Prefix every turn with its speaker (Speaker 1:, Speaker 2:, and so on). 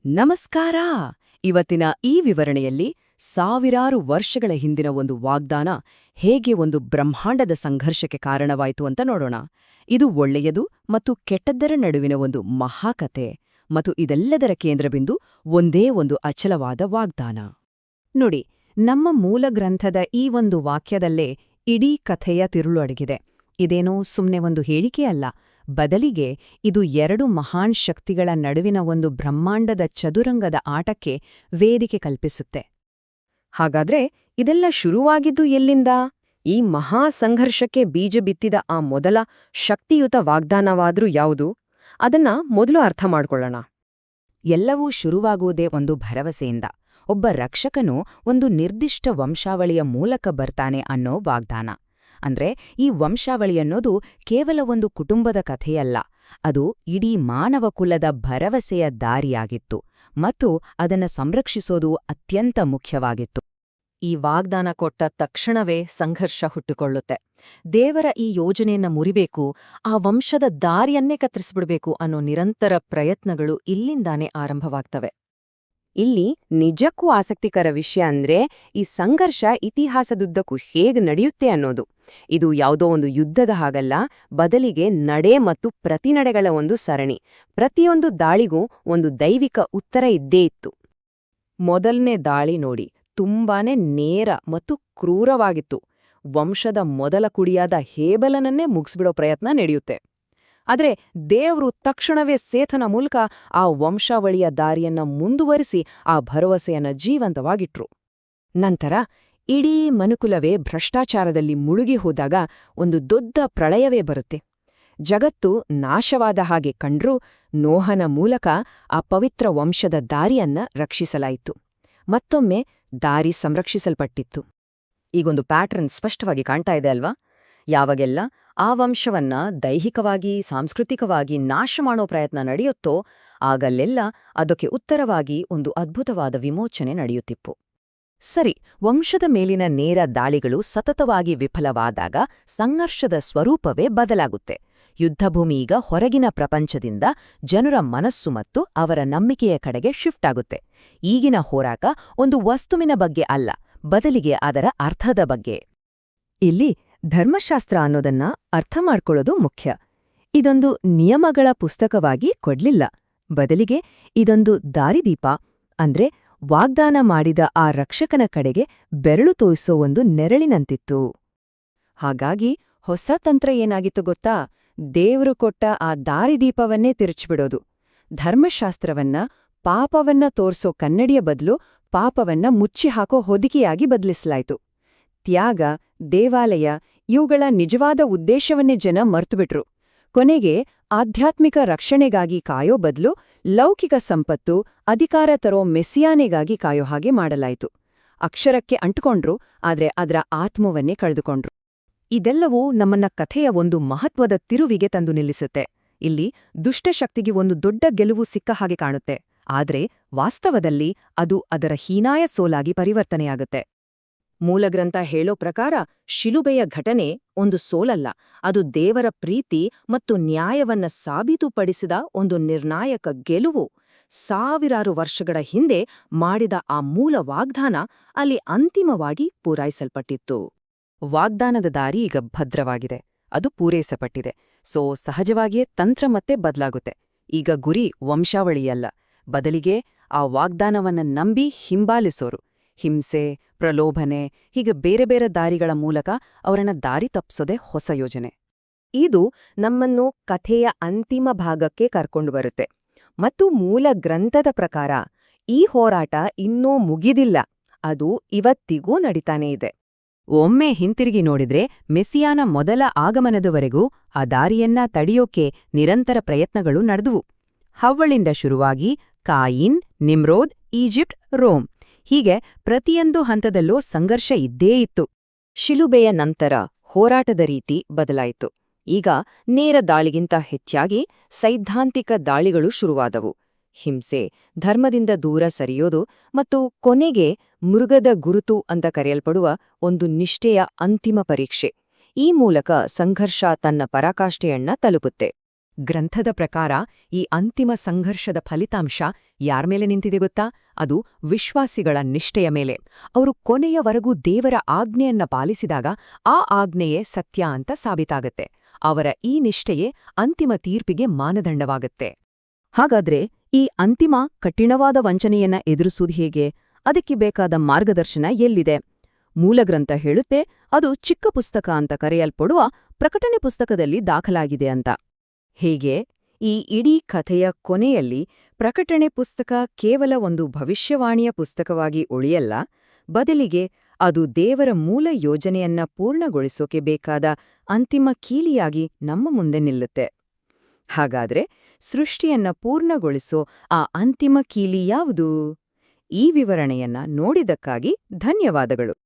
Speaker 1: ನಮಸ್ಕಾರ. ಇವತ್ತಿನ ಈ ವಿವರಣೆಯಲ್ಲಿ ಸಾವಿರಾರು ವರ್ಷಗಳ ಹಿಂದಿನ ಒಂದು ವಾಗ್ದಾನ ಹೇಗೆ ಒಂದು ಬ್ರಹ್ಮಾಂಡದ ಸಂಘರ್ಷಕ್ಕೆ ಕಾರಣವಾಯಿತು ಅಂತ ನೋಡೋಣ. ಇದು ಒಳ್ಳೆಯದು ಮತ್ತು ಕೆಟ್ಟದ್ದರ ನಡುವಿನ ಒಂದು ಮಹಾಕತೆ, ಮತ್ತು ಇದೆಲ್ಲದರ ಕೇಂದ್ರಬಿಂದು ಒಂದೇ ಒಂದು ಅಚಲವಾದ ವಾಗ್ದಾನ. ನೋಡಿ, ನಮ್ಮ ಮೂಲ ಗ್ರಂಥದ ಈ ಒಂದು ವಾಕ್ಯದಲ್ಲೇ ಇಡೀ ಕಥೆಯ ತಿರುಳು ಅಡಗಿದೆ. ಇದೇನೋ ಸುಮ್ನೆ ಒಂದು ಹೇಳಿಕೆ ಅಲ್ಲ, ಬದಲಿಗೆ ಇದು ಎರಡು ಮಹಾನ್ ಶಕ್ತಿಗಳ ನಡುವಿನ ಒಂದು ಬ್ರಹ್ಮಾಂಡದ ಚದುರಂಗದ ಆಟಕ್ಕೆ ವೇದಿಕೆ ಕಲ್ಪಿಸುತ್ತೆ. ಹಾಗಾದ್ರೆ ಇದೆಲ್ಲ ಶುರುವಾಗಿದ್ದು ಎಲ್ಲಿಂದ? ಈ ಮಹಾ ಸಂಘರ್ಷಕ್ಕೆ ಬೀಜ ಬಿತ್ತಿದ ಆ ಮೊದಲ ಶಕ್ತಿಯುತ ವಾಗ್ದಾನವಾದ್ರೂ ಯಾವುದು? ಅದನ್ನ ಮೊದಲು ಅರ್ಥ ಮಾಡ್ಕೊಳ್ಳೋಣ.
Speaker 2: ಎಲ್ಲವೂ ಶುರುವಾಗುವುದೇ ಒಂದು ಭರವಸೆಯಿಂದ. ಒಬ್ಬ ರಕ್ಷಕನು ಒಂದು ನಿರ್ದಿಷ್ಟ ವಂಶಾವಳಿಯ ಮೂಲಕ ಬರ್ತಾನೆ ಅನ್ನೋ ವಾಗ್ದಾನ. ಅಂದ್ರೆ ಈ ವಂಶಾವಳಿಯನ್ನೋದು ಕೇವಲ ಒಂದು ಕುಟುಂಬದ ಕಥೆಯಲ್ಲ, ಅದು ಇಡೀ ಮಾನವ ಕುಲದ ಭರವಸೆಯ ದಾರಿಯಾಗಿತ್ತು ಮತ್ತು ಅದನ್ನು ಸಂರಕ್ಷಿಸೋದು ಅತ್ಯಂತ ಮುಖ್ಯವಾಗಿತ್ತು.
Speaker 3: ಈ ವಾಗ್ದಾನ ಕೊಟ್ಟ ತಕ್ಷಣವೇ ಸಂಘರ್ಷ ಹುಟ್ಟಿಕೊಳ್ಳುತ್ತೆ. ದೇವರ ಈ ಯೋಜನೆಯನ್ನ ಮುರಿಬೇಕು, ಆ ವಂಶದ ದಾರಿಯನ್ನೇ ಕತ್ತರಿಸ್ಬಿಡ್ಬೇಕು ಅನ್ನೋ ನಿರಂತರ ಪ್ರಯತ್ನಗಳು ಇಲ್ಲಿಂದಾನೇ ಆರಂಭವಾಗ್ತವೆ.
Speaker 2: ಇಲ್ಲಿ ನಿಜಕ್ಕೂ ಆಸಕ್ತಿಕರ ವಿಷಯ ಅಂದ್ರೆ ಈ ಸಂಘರ್ಷ ಇತಿಹಾಸದುದ್ದಕ್ಕೂ ಹೇಗೆ ನಡೆಯುತ್ತೆ ಅನ್ನೋದು. ಇದು ಯಾವುದೋ ಒಂದು ಯುದ್ಧದ ಹಾಗಲ್ಲ, ಬದಲಿಗೆ ನಡೆ ಮತ್ತು ಪ್ರತಿನಡೆಗಳ ಒಂದು ಸರಣಿ. ಪ್ರತಿಯೊಂದು ದಾಳಿಗೂ ಒಂದು ದೈವಿಕ ಉತ್ತರ ಇದ್ದೇ ಇತ್ತು.
Speaker 3: ಮೊದಲನೇ ದಾಳಿ ನೋಡಿ, ತುಂಬಾನೇ ನೇರ ಮತ್ತು ಕ್ರೂರವಾಗಿತ್ತು. ವಂಶದ ಮೊದಲ ಕುಡಿಯಾದ ಹೇಬಲನನ್ನೇ ಮುಗಿಸ್ಬಿಡೋ ಪ್ರಯತ್ನ ನಡೆಯುತ್ತೆ. ಆದ್ರೆ ದೇವ್ರು ತಕ್ಷಣವೇ ಸೇತನ ಮೂಲಕ ಆ ವಂಶಾವಳಿಯ ದಾರಿಯನ್ನ ಮುಂದುವರಿಸಿ ಆ ಭರವಸೆಯನ್ನ ಜೀವಂತವಾಗಿಟ್ರು.
Speaker 2: ನಂತರ ಇಡೀ ಮನುಕುಲವೇ ಭ್ರಷ್ಟಾಚಾರದಲ್ಲಿ ಮುಳುಗಿ ಹೋದಾಗ ಒಂದು ದೊಡ್ಡ ಪ್ರಳಯವೇ ಬರುತ್ತೆ. ಜಗತ್ತು ನಾಶವಾದ ಹಾಗೆ ಕಂಡ್ರೂ ನೋಹನ ಮೂಲಕ ಆ ಪವಿತ್ರ ವಂಶದ ದಾರಿಯನ್ನ ರಕ್ಷಿಸಲಾಯಿತು. ಮತ್ತೊಮ್ಮೆ ದಾರಿ ಸಂರಕ್ಷಿಸಲ್ಪಟ್ಟಿತ್ತು.
Speaker 3: ಈಗೊಂದು ಪ್ಯಾಟರ್ನ್ ಸ್ಪಷ್ಟವಾಗಿ ಕಾಣ್ತಾ ಇದೆ ಅಲ್ವಾ? ಯಾವಾಗೆಲ್ಲ ಆ ವಂಶವನ್ನ ದೈಹಿಕವಾಗಿ, ಸಾಂಸ್ಕೃತಿಕವಾಗಿ ನಾಶ ಮಾಡೋ ಪ್ರಯತ್ನ ನಡೆಯುತ್ತೋ ಆಗಲ್ಲೆಲ್ಲ ಅದಕ್ಕೆ ಉತ್ತರವಾಗಿ ಒಂದು ಅದ್ಭುತವಾದ ವಿಮೋಚನೆ ನಡೆಯುತ್ತಿತ್ತು.
Speaker 2: ಸರಿ, ವಂಶದ ಮೇಲಿನ ನೇರ ದಾಳಿಗಳು ಸತತವಾಗಿ ವಿಫಲವಾದಾಗ ಸಂಘರ್ಷದ ಸ್ವರೂಪವೇ ಬದಲಾಗುತ್ತೆ. ಯುದ್ಧಭೂಮಿ ಈಗ ಹೊರಗಿನ ಪ್ರಪಂಚದಿಂದ ಜನರ ಮನಸ್ಸು ಮತ್ತು ಅವರ ನಂಬಿಕೆಯ ಕಡೆಗೆ ಶಿಫ್ಟ್ ಆಗುತ್ತೆ. ಈಗಿನ ಹೋರಾಟ ಒಂದು ವಸ್ತುವಿನ ಬಗ್ಗೆ ಅಲ್ಲ, ಬದಲಿಗೆ ಅದರ ಅರ್ಥದ ಬಗ್ಗೆ. ಇಲ್ಲಿ ಧರ್ಮಶಾಸ್ತ್ರ ಅನ್ನೋದನ್ನ ಅರ್ಥ ಮಾಡ್ಕೊಳ್ಳೋದು ಮುಖ್ಯ. ಇದೊಂದು ನಿಯಮಗಳ ಪುಸ್ತಕವಾಗಿ ಕೊಡ್ಲಿಲ್ಲ, ಬದಲಿಗೆ ಇದೊಂದು ದಾರಿದೀಪ, ಅಂದ್ರೆ ವಾಗ್ದಾನ ಮಾಡಿದ ಆ ರಕ್ಷಕನ ಕಡೆಗೆ ಬೆರಳು ತೋರಿಸೋ ಒಂದು ನೆರಳಿನಂತಿತ್ತು. ಹಾಗಾಗಿ ಹೊಸ ತಂತ್ರ ಏನಾಗಿತ್ತು ಗೊತ್ತಾ? ದೇವರು ಕೊಟ್ಟ ಆ ದಾರಿದೀಪವನ್ನೇ ತಿರುಚ್ಬಿಡೋದು. ಧರ್ಮಶಾಸ್ತ್ರವನ್ನ ಪಾಪವನ್ನ ತೋರ್ಸೋ ಕನ್ನಡಿಯ ಬದಲು ಪಾಪವನ್ನ ಮುಚ್ಚಿಹಾಕೋ ಹೊದಿಕೆಯಾಗಿ ಬದಲಿಸಲಾಯಿತು. ತ್ಯಾಗ, ದೇವಾಲಯ ಇವುಗಳ ನಿಜವಾದ ಉದ್ದೇಶವನ್ನೇ ಜನ ಮರ್ತುಬಿಟ್ರು. ಕೊನೆಗೆ ಆಧ್ಯಾತ್ಮಿಕ ರಕ್ಷಣೆಗಾಗಿ ಕಾಯೋ ಬದಲು ಲೌಕಿಕ ಸಂಪತ್ತು, ಅಧಿಕಾರ ತರೋ ಮೆಸ್ಸಿಯಾನೆಗಾಗಿ ಕಾಯೋ ಹಾಗೆ ಮಾಡಲಾಯಿತು. ಅಕ್ಷರಕ್ಕೆ ಅಂಟುಕೊಂಡ್ರು, ಆದ್ರೆ ಅದರ ಆತ್ಮವನ್ನೇ ಕಳೆದುಕೊಂಡ್ರು. ಇದೆಲ್ಲವೂ ನಮ್ಮನ್ನ ಕಥೆಯ ಒಂದು ಮಹತ್ವದ ತಿರುವಿಗೆ ತಂದು ನಿಲ್ಲಿಸುತ್ತೆ. ಇಲ್ಲಿ ದುಷ್ಟಶಕ್ತಿಗೆ ಒಂದು ದೊಡ್ಡ ಗೆಲುವು ಸಿಕ್ಕ ಹಾಗೆ ಕಾಣುತ್ತೆ, ಆದ್ರೆ ವಾಸ್ತವದಲ್ಲಿ ಅದು ಅದರ ಹೀನಾಯ ಸೋಲಾಗಿ ಪರಿವರ್ತನೆಯಾಗುತ್ತೆ. ಮೂಲಗ್ರಂಥ ಹೇಳೋ ಪ್ರಕಾರ ಶಿಲುಬೆಯ ಘಟನೆ ಒಂದು ಸೋಲಲ್ಲ, ಅದು ದೇವರ ಪ್ರೀತಿ ಮತ್ತು ನ್ಯಾಯವನ್ನ ಸಾಬೀತುಪಡಿಸಿದ ಒಂದು ನಿರ್ಣಾಯಕ ಗೆಲುವು. ಸಾವಿರಾರು ವರ್ಷಗಳ ಹಿಂದೆ ಮಾಡಿದ ಆ ಮೂಲ ವಾಗ್ದಾನ ಅಲ್ಲಿ ಅಂತಿಮವಾಗಿ ಪೂರೈಸಲ್ಪಟ್ಟಿತ್ತು. ವಾಗ್ದಾನದ ದಾರಿ ಈಗ ಭದ್ರವಾಗಿದೆ, ಅದು ಪೂರೈಸಲ್ಪಟ್ಟಿದೆ. ಸಹಜವಾಗಿಯೇ ತಂತ್ರ ಮತ್ತೆ ಬದಲಾಗುತ್ತೆ. ಈಗ ಗುರಿ ವಂಶಾವಳಿಯಲ್ಲ, ಬದಲಿಗೆ ಆ ವಾಗ್ದಾನವನ್ನ ನಂಬಿ ಹಿಂಬಾಲಿಸೋರು. ಹಿಂಸೆ, ಪ್ರಲೋಭನೆ, ಹೀಗೆ ಬೇರೆ ಬೇರೆ ದಾರಿಗಳ ಮೂಲಕ ಅವರನ್ನ ದಾರಿ ತಪ್ಪಿಸೋದೇ ಹೊಸ ಯೋಜನೆ. ಇದು ನಮ್ಮನ್ನು ಕಥೆಯ ಅಂತಿಮ ಭಾಗಕ್ಕೆ ಕರ್ಕೊಂಡು ಬರುತ್ತೆ. ಮತ್ತು ಮೂಲ ಗ್ರಂಥದ ಪ್ರಕಾರ ಈ ಹೋರಾಟ ಇನ್ನೂ ಮುಗಿದಿಲ್ಲ, ಅದು ಇವತ್ತಿಗೂ ನಡೀತಾನೇ ಇದೆ. ಒಮ್ಮೆ ಹಿಂತಿರುಗಿ ನೋಡಿದ್ರೆ ಮೆಸ್ಸಿಯಾನ ಮೊದಲ ಆಗಮನದವರೆಗೂ ಆ ದಾರಿಯನ್ನ ತಡೆಯೋಕೆ ನಿರಂತರ ಪ್ರಯತ್ನಗಳು ನಡೆದುವು. ಹವ್ವಳಿಂದ ಶುರುವಾಗಿ ಕಾಯಿನ್, ನಿಮ್ರೋದ್, ಈಜಿಪ್ಟ್, ರೋಮ್, ಹೀಗೆ ಪ್ರತಿಯೊಂದು ಹಂತದಲ್ಲೂ ಸಂಘರ್ಷ ಇದ್ದೇ ಇತ್ತು. ಶಿಲುಬೆಯ ನಂತರ ಹೋರಾಟದ ರೀತಿ ಬದಲಾಯಿತು. ಈಗ ನೇರ ದಾಳಿಗಿಂತ ಹೆಚ್ಚಾಗಿ ಸೈದ್ಧಾಂತಿಕ ದಾಳಿಗಳು ಶುರುವಾದವು. ಹಿಂಸೆ, ಧರ್ಮದಿಂದ ದೂರ ಸರಿಯೋದು ಮತ್ತು ಕೊನೆಗೆ ಮೃಗದ ಗುರುತು ಅಂತ ಕರೆಯಲ್ಪಡುವ ಒಂದು ನಿಷ್ಠೆಯ ಅಂತಿಮ ಪರೀಕ್ಷೆ. ಈ ಮೂಲಕ ಸಂಘರ್ಷ ತನ್ನ ಪರಾಕಾಷ್ಠೆಯನ್ನ ತಲುಪುತ್ತೆ.
Speaker 3: ಗ್ರಂಥದ ಪ್ರಕಾರ ಈ ಅಂತಿಮ ಸಂಘರ್ಷದ ಫಲಿತಾಂಶ ಯಾರ್ಮೇಲೆ ನಿಂತಿದೆ ಗೊತ್ತಾ? ಅದು ವಿಶ್ವಾಸಿಗಳ ನಿಷ್ಠೆಯ ಮೇಲೆ. ಅವರು ಕೊನೆಯವರೆಗೂ ದೇವರ ಆಜ್ಞೆಯನ್ನ ಪಾಲಿಸಿದಾಗ ಆ ಆಜ್ಞೆಯೇ ಸತ್ಯ ಅಂತ ಸಾಬೀತಾಗತ್ತೆ. ಅವರ ಈ ನಿಷ್ಠೆಯೇ ಅಂತಿಮ ತೀರ್ಪಿಗೆ ಮಾನದಂಡವಾಗತ್ತೆ.
Speaker 2: ಹಾಗಾದ್ರೆ ಈ ಅಂತಿಮ ಕಠಿಣವಾದ ವಂಚನೆಯನ್ನ ಎದುರಿಸುವುದು ಹೇಗೆ? ಅದಕ್ಕೆ ಬೇಕಾದ ಮಾರ್ಗದರ್ಶನ ಎಲ್ಲಿದೆ? ಮೂಲಗ್ರಂಥ ಹೇಳುತ್ತೆ ಅದು ಚಿಕ್ಕ ಪುಸ್ತಕ ಅಂತ ಕರೆಯಲ್ಪಡುವ ಪ್ರಕಟಣೆ ಪುಸ್ತಕದಲ್ಲಿ ದಾಖಲಾಗಿದೆ ಅಂತ.
Speaker 3: ಹೀಗೆ ಈ ಇಡೀ ಕಥೆಯ ಕೊನೆಯಲ್ಲಿ ಪ್ರಕಟಣೆ ಪುಸ್ತಕ ಕೇವಲ ಒಂದು ಭವಿಷ್ಯವಾಣಿಯ ಪುಸ್ತಕವಾಗಿ ಉಳಿಯಲ್ಲ, ಬದಲಿಗೆ ಅದು ದೇವರ ಮೂಲ ಯೋಜನೆಯನ್ನ ಪೂರ್ಣಗೊಳಿಸೋಕೆ ಬೇಕಾದ ಅಂತಿಮ ಕೀಲಿಯಾಗಿ ನಮ್ಮ ಮುಂದೆ ನಿಲ್ಲುತ್ತೆ. ಹಾಗಾದ್ರೆ ಸೃಷ್ಟಿಯನ್ನ ಪೂರ್ಣಗೊಳಿಸೋ ಆ ಅಂತಿಮ ಕೀಲಿ ಯಾವುದು? ಈ ವಿವರಣೆಯನ್ನ ನೋಡಿದಕ್ಕಾಗಿ ಧನ್ಯವಾದಗಳು.